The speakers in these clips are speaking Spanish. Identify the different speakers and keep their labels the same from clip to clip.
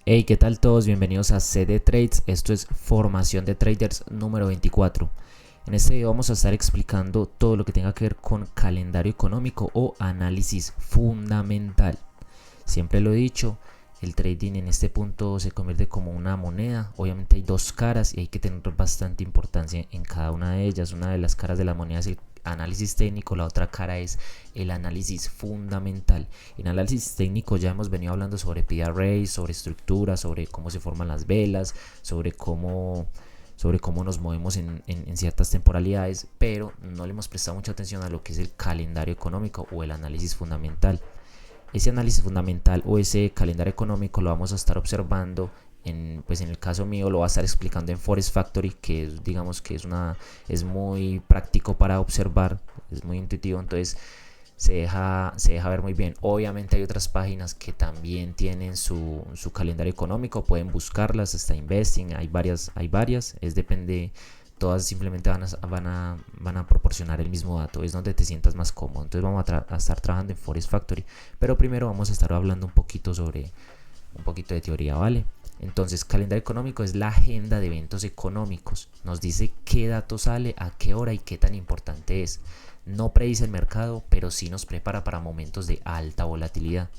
Speaker 1: Hey, ¿qué tal todos? Bienvenidos a CD Trades. Esto es Formación de Traders número 24. En este video vamos a estar explicando todo lo que tenga que ver con calendario económico o análisis fundamental. Siempre lo he dicho, el trading en este punto se convierte como una moneda. Obviamente hay dos caras y hay que tener bastante importancia en cada una de ellas. Una de las caras de la moneda es el análisis técnico, la otra cara es el análisis fundamental. En análisis técnico ya hemos venido hablando sobre P/R, sobre estructura, sobre cómo se forman las velas, sobre cómo nos movemos en ciertas temporalidades, pero no le hemos prestado mucha atención a lo que es el calendario económico o el análisis fundamental. Ese análisis fundamental o ese calendario económico lo vamos a estar observando pues en el caso mío lo va a estar explicando en Forest Factory, que digamos que es muy práctico para observar, es muy intuitivo, entonces se deja ver muy bien. Obviamente hay otras páginas que también tienen su calendario económico, pueden buscarlas, está Investing, hay varias, depende. Todas simplemente van a proporcionar el mismo dato, es donde te sientas más cómodo. Entonces vamos a estar trabajando en Forest Factory, pero primero vamos a estar hablando un poquito de teoría, ¿vale? Entonces, calendario económico es la agenda de eventos económicos. Nos dice qué dato sale, a qué hora y qué tan importante es. No predice el mercado, pero sí nos prepara para momentos de alta volatilidad.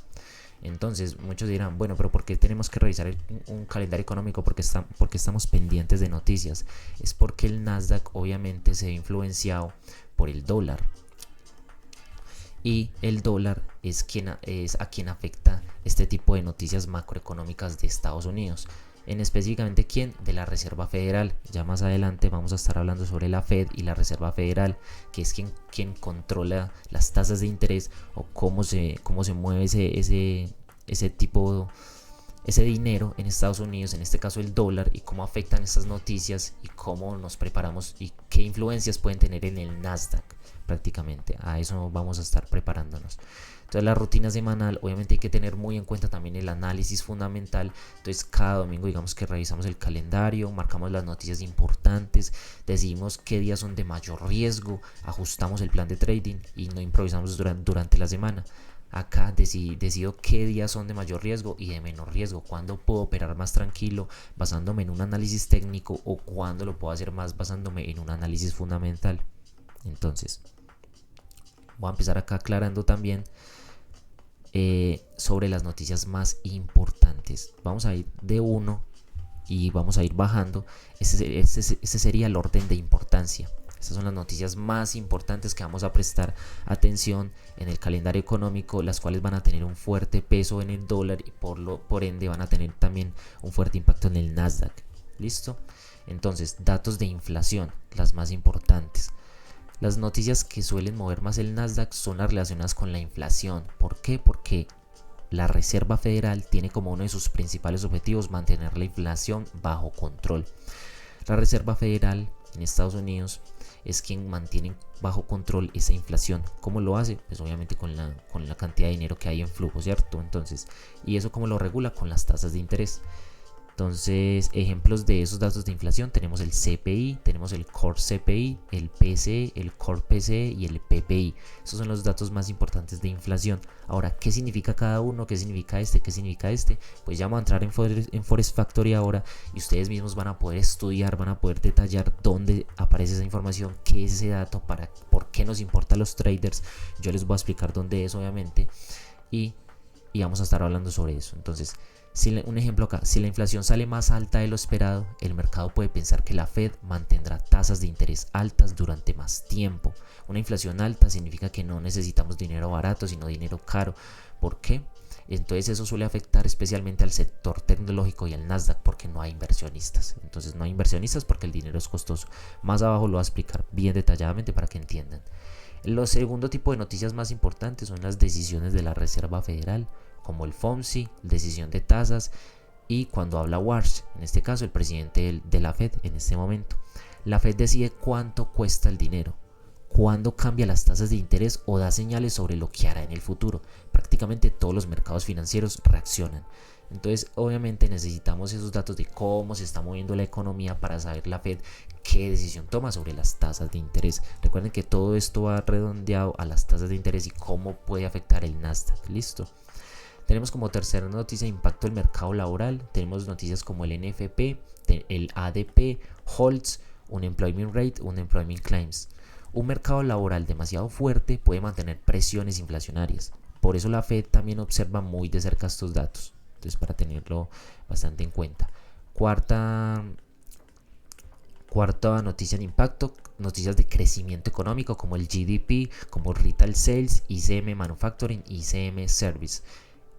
Speaker 1: Entonces, muchos dirán, bueno, pero ¿por qué tenemos que revisar un calendario económico? Porque estamos pendientes de noticias. Es porque el Nasdaq obviamente se ve influenciado por el dólar. Y el dólar es a quien afecta este tipo de noticias macroeconómicas de Estados Unidos. En específicamente, ¿quién? De la Reserva Federal. Ya más adelante vamos a estar hablando sobre la Fed y la Reserva Federal, que es quien controla las tasas de interés o cómo se mueve ese dinero en Estados Unidos, en este caso el dólar, y cómo afectan estas noticias y cómo nos preparamos y qué influencias pueden tener en el Nasdaq. Prácticamente a eso vamos a estar preparándonos. Entonces la rutina semanal, obviamente hay que tener muy en cuenta también el análisis fundamental. Entonces cada domingo digamos que revisamos el calendario, marcamos las noticias importantes, decidimos qué días son de mayor riesgo, ajustamos el plan de trading y no improvisamos durante la semana. Acá decido qué días son de mayor riesgo y de menor riesgo, cuándo puedo operar más tranquilo basándome en un análisis técnico o cuándo lo puedo hacer más basándome en un análisis fundamental. Entonces voy a empezar acá aclarando también sobre las noticias más importantes. Vamos a ir de uno y vamos a ir bajando. Ese sería el orden de importancia. Estas son las noticias más importantes que vamos a prestar atención en el calendario económico, las cuales van a tener un fuerte peso en el dólar y por ende van a tener también un fuerte impacto en el Nasdaq. ¿Listo? Entonces, datos de inflación, las más importantes. Las noticias que suelen mover más el Nasdaq son las relacionadas con la inflación. ¿Por qué? Porque la Reserva Federal tiene como uno de sus principales objetivos mantener la inflación bajo control. La Reserva Federal en Estados Unidos es quien mantiene bajo control esa inflación. ¿Cómo lo hace? Pues obviamente con la cantidad de dinero que hay en flujo, ¿cierto? Entonces, ¿y eso cómo lo regula? Con las tasas de interés. Entonces, ejemplos de esos datos de inflación, tenemos el CPI, tenemos el Core CPI, el PCE, el Core PCE y el PPI. Esos son los datos más importantes de inflación. Ahora, ¿qué significa cada uno? ¿Qué significa este? ¿Qué significa este? Pues ya vamos a entrar en Forest Factory ahora y ustedes mismos van a poder estudiar, van a poder detallar dónde aparece esa información, qué es ese dato, por qué nos importa a los traders. Yo les voy a explicar dónde es, obviamente, y vamos a estar hablando sobre eso. Entonces, un ejemplo acá, si la inflación sale más alta de lo esperado, el mercado puede pensar que la Fed mantendrá tasas de interés altas durante más tiempo. Una inflación alta significa que no necesitamos dinero barato, sino dinero caro. ¿Por qué? Entonces eso suele afectar especialmente al sector tecnológico y al Nasdaq porque no hay inversionistas. Entonces no hay inversionistas porque el dinero es costoso. Más abajo lo voy a explicar bien detalladamente para que entiendan. El segundo tipo de noticias más importantes son las decisiones de la Reserva Federal, como el FOMC, decisión de tasas, y cuando habla Warsh, en este caso el presidente de la Fed en este momento. La Fed decide cuánto cuesta el dinero, cuándo cambia las tasas de interés o da señales sobre lo que hará en el futuro. Prácticamente todos los mercados financieros reaccionan. Entonces, obviamente necesitamos esos datos de cómo se está moviendo la economía para saber la Fed qué decisión toma sobre las tasas de interés. Recuerden que todo esto va redondeado a las tasas de interés y cómo puede afectar el Nasdaq. ¿Listo? Tenemos como tercera noticia de impacto del mercado laboral. Tenemos noticias como el NFP, el ADP, Holtz, Unemployment Rate, Unemployment Claims. Un mercado laboral demasiado fuerte puede mantener presiones inflacionarias. Por eso la Fed también observa muy de cerca estos datos. Entonces, para tenerlo bastante en cuenta. Cuarta noticia de impacto, noticias de crecimiento económico como el GDP, como Retail Sales, ICM Manufacturing, ICM Service.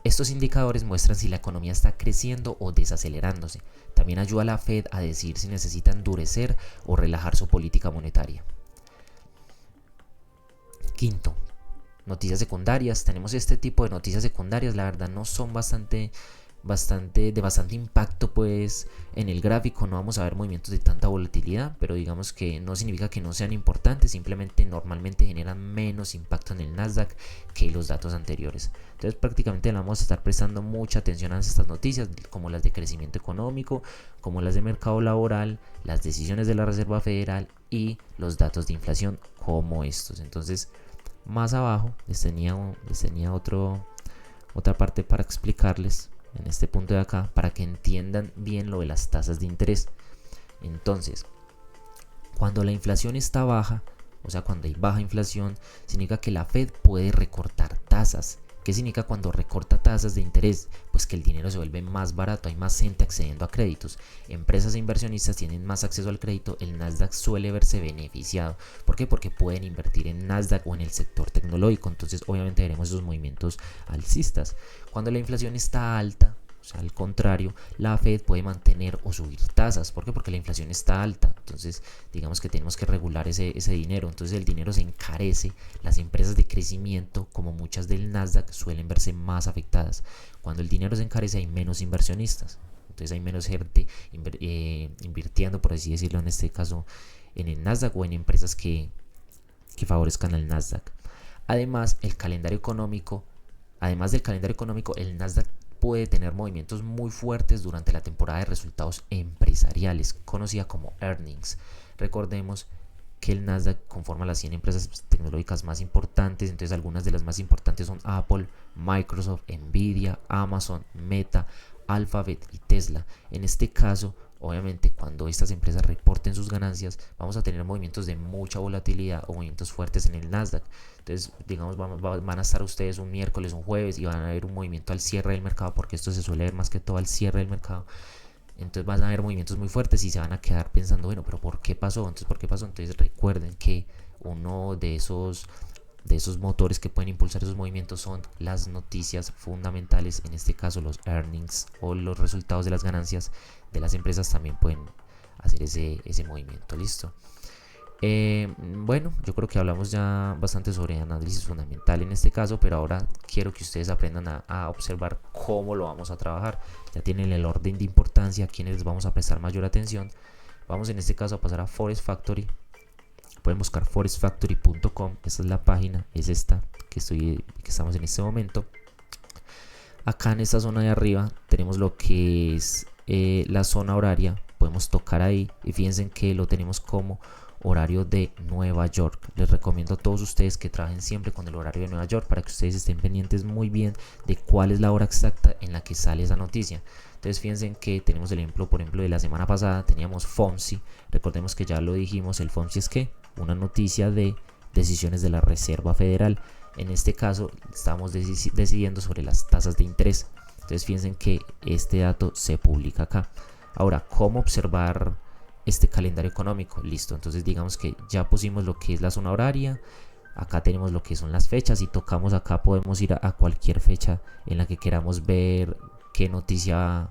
Speaker 1: Estos indicadores muestran si la economía está creciendo o desacelerándose. También ayuda a la Fed a decir si necesita endurecer o relajar su política monetaria. Quinto, noticias secundarias. Tenemos este tipo de noticias secundarias, la verdad no son de bastante impacto pues en el gráfico. No vamos a ver movimientos de tanta volatilidad, pero digamos que no significa que no sean importantes, simplemente normalmente generan menos impacto en el Nasdaq que los datos anteriores. Entonces prácticamente le vamos a estar prestando mucha atención a estas noticias, como las de crecimiento económico, como las de mercado laboral, las decisiones de la Reserva Federal y los datos de inflación como estos. Entonces más abajo les tenía otra parte para explicarles en este punto de acá, para que entiendan bien lo de las tasas de interés. Entonces, cuando la inflación está baja, o sea, cuando hay baja inflación, significa que la Fed puede recortar tasas. ¿Qué significa cuando recorta tasas de interés? Pues que el dinero se vuelve más barato, hay más gente accediendo a créditos, empresas e inversionistas tienen más acceso al crédito, el Nasdaq suele verse beneficiado. ¿Por qué? Porque pueden invertir en Nasdaq o en el sector tecnológico, entonces obviamente veremos esos movimientos alcistas. Cuando la inflación está alta, o sea, al contrario, la Fed puede mantener o subir tasas. ¿Por qué? Porque la inflación está alta. Entonces, digamos que tenemos que regular ese dinero. Entonces, el dinero se encarece. Las empresas de crecimiento, como muchas del Nasdaq, suelen verse más afectadas. Cuando el dinero se encarece, hay menos inversionistas. Entonces, hay menos gente invirtiendo, por así decirlo, en este caso, en el Nasdaq o en empresas que favorezcan al Nasdaq. Además del calendario económico, el Nasdaq puede tener movimientos muy fuertes durante la temporada de resultados empresariales, conocida como earnings. Recordemos que el Nasdaq conforma las 100 empresas tecnológicas más importantes, entonces algunas de las más importantes son Apple, Microsoft, Nvidia, Amazon, Meta, Alphabet y Tesla. En este caso, obviamente, cuando estas empresas reporten sus ganancias, vamos a tener movimientos de mucha volatilidad o movimientos fuertes en el Nasdaq. Entonces, digamos, van a estar ustedes un miércoles, un jueves y van a ver un movimiento al cierre del mercado, porque esto se suele ver más que todo al cierre del mercado. Entonces van a haber movimientos muy fuertes y se van a quedar pensando, bueno, pero ¿por qué pasó? Entonces recuerden que uno de esos motores que pueden impulsar esos movimientos son las noticias fundamentales, en este caso los earnings o los resultados de las ganancias de las empresas también pueden hacer ese movimiento. Listo. Bueno, yo creo que hablamos ya bastante sobre análisis fundamental en este caso, pero ahora quiero que ustedes aprendan a observar cómo lo vamos a trabajar. Ya tienen el orden de importancia, a quienes les vamos a prestar mayor atención. Vamos en este caso a pasar a Forex Factory. Pueden buscar forexfactory.com, esta es la página, es esta que estamos en este momento. Acá en esta zona de arriba tenemos lo que es la zona horaria, podemos tocar ahí y fíjense que lo tenemos como horario de Nueva York. Les recomiendo a todos ustedes que trabajen siempre con el horario de Nueva York para que ustedes estén pendientes muy bien de cuál es la hora exacta en la que sale esa noticia. Entonces fíjense que tenemos el ejemplo, por ejemplo, de la semana pasada teníamos FOMC. Recordemos que ya lo dijimos, el FOMC es que una noticia de decisiones de la Reserva Federal. En este caso estamos decidiendo sobre las tasas de interés. Entonces fíjense que este dato se publica acá. Ahora, ¿cómo observar este calendario económico? Listo, entonces digamos que ya pusimos lo que es la zona horaria. Acá tenemos lo que son las fechas y tocamos acá, podemos ir a cualquier fecha en la que queramos ver qué noticia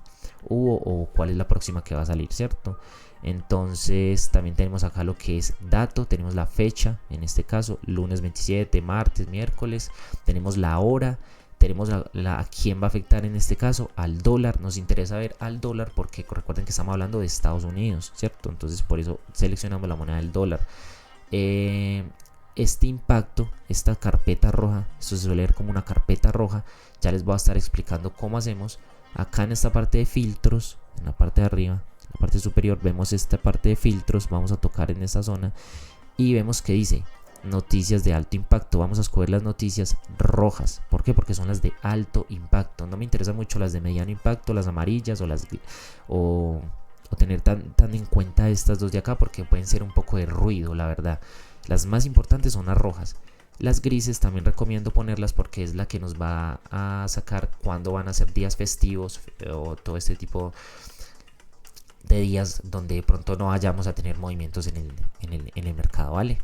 Speaker 1: hubo o cuál es la próxima que va a salir, ¿cierto? Entonces también tenemos acá lo que es dato, tenemos la fecha, en este caso lunes 27, martes, miércoles, tenemos la hora, tenemos a quién va a afectar en este caso, al dólar. Nos interesa ver al dólar porque recuerden que estamos hablando de Estados Unidos, ¿cierto? Entonces por eso seleccionamos la moneda del dólar. Este impacto, esta carpeta roja, esto se suele ver como una carpeta roja, ya les voy a estar explicando cómo hacemos. Acá en esta parte de filtros, en la parte de arriba, en la parte superior, vemos esta parte de filtros. Vamos a tocar en esta zona y vemos que dice noticias de alto impacto. Vamos a escoger las noticias rojas. ¿Por qué? Porque son las de alto impacto. No me interesan mucho las de mediano impacto, las amarillas o, o tener tan en cuenta estas dos de acá, porque pueden ser un poco de ruido, la verdad. Las más importantes son las rojas. Las grises también recomiendo ponerlas porque es la que nos va a sacar cuando van a ser días festivos o todo este tipo de días donde de pronto no vayamos a tener movimientos en el mercado, ¿vale?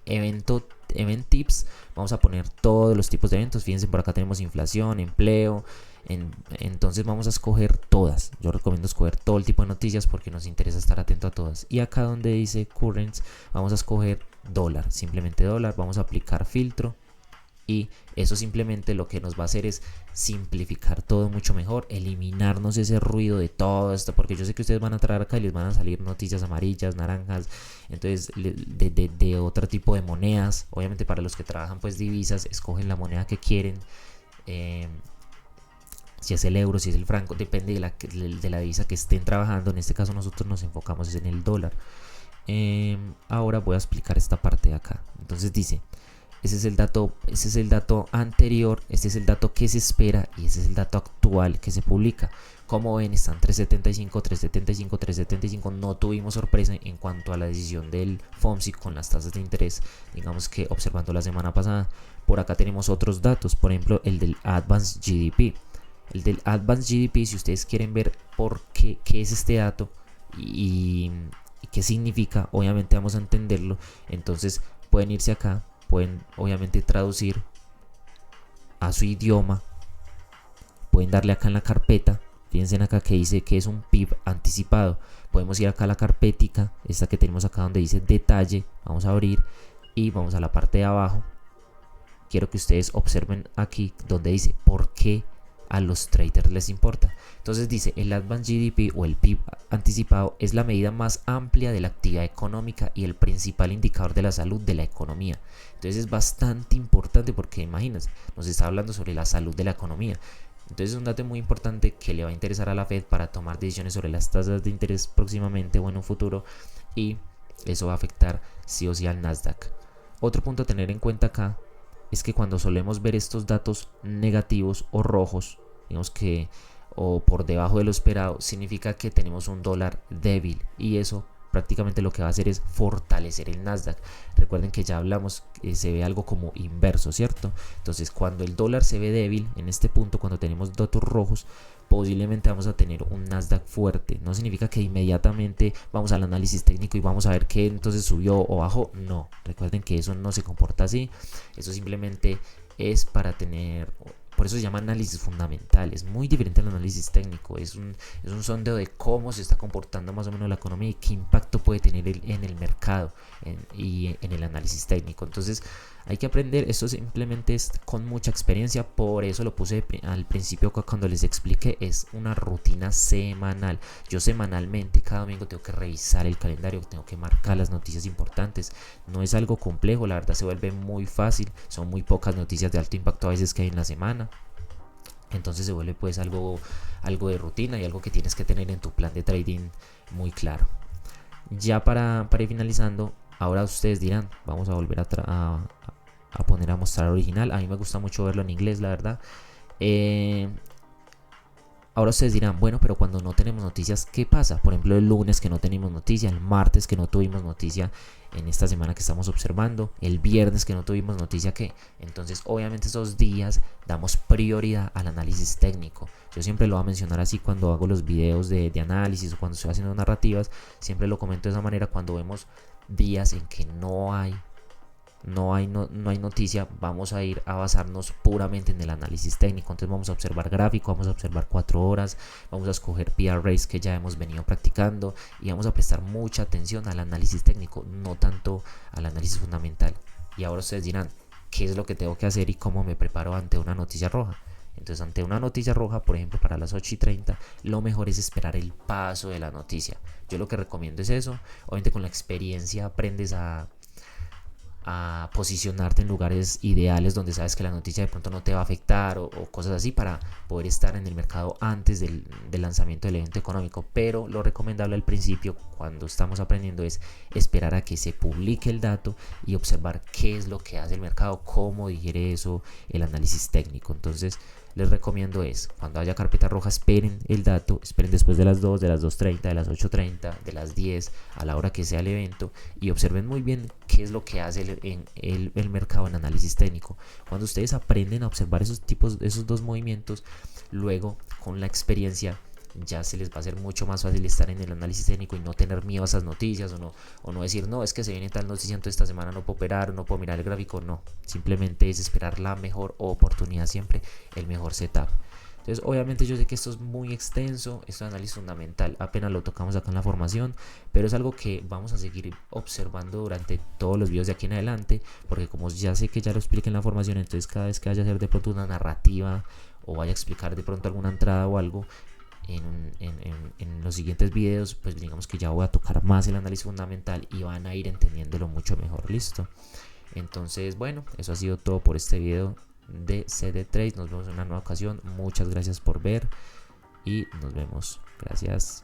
Speaker 1: Event tips, vamos a poner todos los tipos de eventos. Fíjense, por acá tenemos inflación, empleo, entonces vamos a escoger todas. Yo recomiendo escoger todo el tipo de noticias porque nos interesa estar atento a todas. Y acá donde dice currents, vamos a escoger dólar, simplemente dólar. Vamos a aplicar filtro y eso simplemente lo que nos va a hacer es simplificar todo mucho mejor, eliminarnos ese ruido de todo esto, porque yo sé que ustedes van a traer acá y les van a salir noticias amarillas, naranjas, entonces de otro tipo de monedas. Obviamente para los que trabajan pues divisas, escogen la moneda que quieren, si es el euro, si es el franco, depende de la divisa que estén trabajando. En este caso nosotros nos enfocamos en el dólar. Ahora voy a explicar esta parte de acá. Entonces dice, ese es el dato anterior, este es el dato que se espera y ese es el dato actual que se publica. Como ven, están 375, 375, 375. No tuvimos sorpresa en cuanto a la decisión del FOMC con las tasas de interés, digamos que observando la semana pasada. Por acá tenemos otros datos, por ejemplo el del Advanced GDP. El del Advanced GDP, si ustedes quieren ver por qué es este dato y qué significa, obviamente vamos a entenderlo. Entonces pueden irse acá, pueden obviamente traducir a su idioma, pueden darle acá en la carpeta. Fíjense acá que dice que es un PIB anticipado. Podemos ir acá a la carpetica, esta que tenemos acá donde dice detalle. Vamos a abrir y vamos a la parte de abajo. Quiero que ustedes observen aquí donde dice por qué a los traders les importa. Entonces dice, el Advanced GDP o el PIB anticipado es la medida más amplia de la actividad económica y el principal indicador de la salud de la economía. Entonces es bastante importante porque imagínense, nos está hablando sobre la salud de la economía. Entonces es un dato muy importante que le va a interesar a la Fed para tomar decisiones sobre las tasas de interés próximamente o en un futuro, y eso va a afectar sí o sí al Nasdaq. Otro punto a tener en cuenta acá es que cuando solemos ver estos datos negativos o rojos, digamos que o por debajo de lo esperado, significa que tenemos un dólar débil y eso prácticamente lo que va a hacer es fortalecer el Nasdaq. Recuerden que ya hablamos que se ve algo como inverso, ¿cierto? Entonces cuando el dólar se ve débil en este punto, cuando tenemos datos rojos, posiblemente vamos a tener un Nasdaq fuerte. No significa que inmediatamente vamos al análisis técnico y vamos a ver que entonces subió o bajó. No, recuerden que eso no se comporta así. Eso simplemente es para tener... Por eso se llama análisis fundamental. Es muy diferente al análisis técnico. Es un sondeo de cómo se está comportando más o menos la economía y qué impacto puede tener en el mercado y en el análisis técnico. Entonces hay que aprender. Esto simplemente es con mucha experiencia. Por eso lo puse al principio cuando les expliqué. Es una rutina semanal. Yo semanalmente, cada domingo tengo que revisar el calendario. Tengo que marcar las noticias importantes. No es algo complejo. La verdad se vuelve muy fácil. Son muy pocas noticias de alto impacto a veces que hay en la semana. Entonces se vuelve pues algo de rutina y algo que tienes que tener en tu plan de trading muy claro. Ya para ir finalizando, ahora ustedes dirán, vamos a volver a poner a mostrar original. A mí me gusta mucho verlo en inglés, la verdad. Ahora ustedes dirán, bueno, pero cuando no tenemos noticias, ¿qué pasa? Por ejemplo, el lunes que no tenemos noticia, el martes que no tuvimos noticia en esta semana que estamos observando, el viernes que no tuvimos noticia, ¿qué? Entonces, obviamente esos días damos prioridad al análisis técnico. Yo siempre lo voy a mencionar así cuando hago los videos de análisis o cuando estoy haciendo narrativas, siempre lo comento de esa manera. Cuando vemos días en que no hay noticia, vamos a ir a basarnos puramente en el análisis técnico. Entonces vamos a observar gráfico, vamos a observar 4 horas, vamos a escoger PR rates que ya hemos venido practicando y vamos a prestar mucha atención al análisis técnico, no tanto al análisis fundamental. Y ahora ustedes dirán, ¿qué es lo que tengo que hacer y cómo me preparo ante una noticia roja? Entonces ante una noticia roja, por ejemplo para las 8:30, lo mejor es esperar el paso de la noticia. Yo lo que recomiendo es eso. Obviamente con la experiencia aprendes a a posicionarte en lugares ideales donde sabes que la noticia de pronto no te va a afectar o cosas así para poder estar en el mercado antes del lanzamiento del evento económico. Pero lo recomendable al principio, cuando estamos aprendiendo, es esperar a que se publique el dato y observar qué es lo que hace el mercado, cómo digiere eso, el análisis técnico. Entonces les recomiendo es, cuando haya carpeta roja, esperen el dato, esperen después de las 2, de las 2:30, de las 8:30, de las 10, a la hora que sea el evento, y observen muy bien qué es lo que hace el mercado en análisis técnico. Cuando ustedes aprenden a observar esos dos movimientos, luego con la experiencia ya se les va a hacer mucho más fácil estar en el análisis técnico y no tener miedo a esas noticias o no decir, no, es que se viene tal noticia, entonces esta semana no puedo operar, no puedo mirar el gráfico. No, simplemente es esperar la mejor oportunidad, siempre el mejor setup. Entonces, obviamente yo sé que esto es muy extenso, esto de análisis fundamental apenas lo tocamos acá en la formación, pero es algo que vamos a seguir observando durante todos los videos de aquí en adelante, porque como ya sé que ya lo expliqué en la formación, entonces cada vez que vaya a hacer de pronto una narrativa o vaya a explicar de pronto alguna entrada o algo, en los siguientes videos, pues digamos que ya voy a tocar más el análisis fundamental y van a ir entendiéndolo mucho mejor. Listo. Entonces, bueno, eso ha sido todo por este video de CD Trade. Nos vemos en una nueva ocasión. Muchas gracias por ver y nos vemos. Gracias.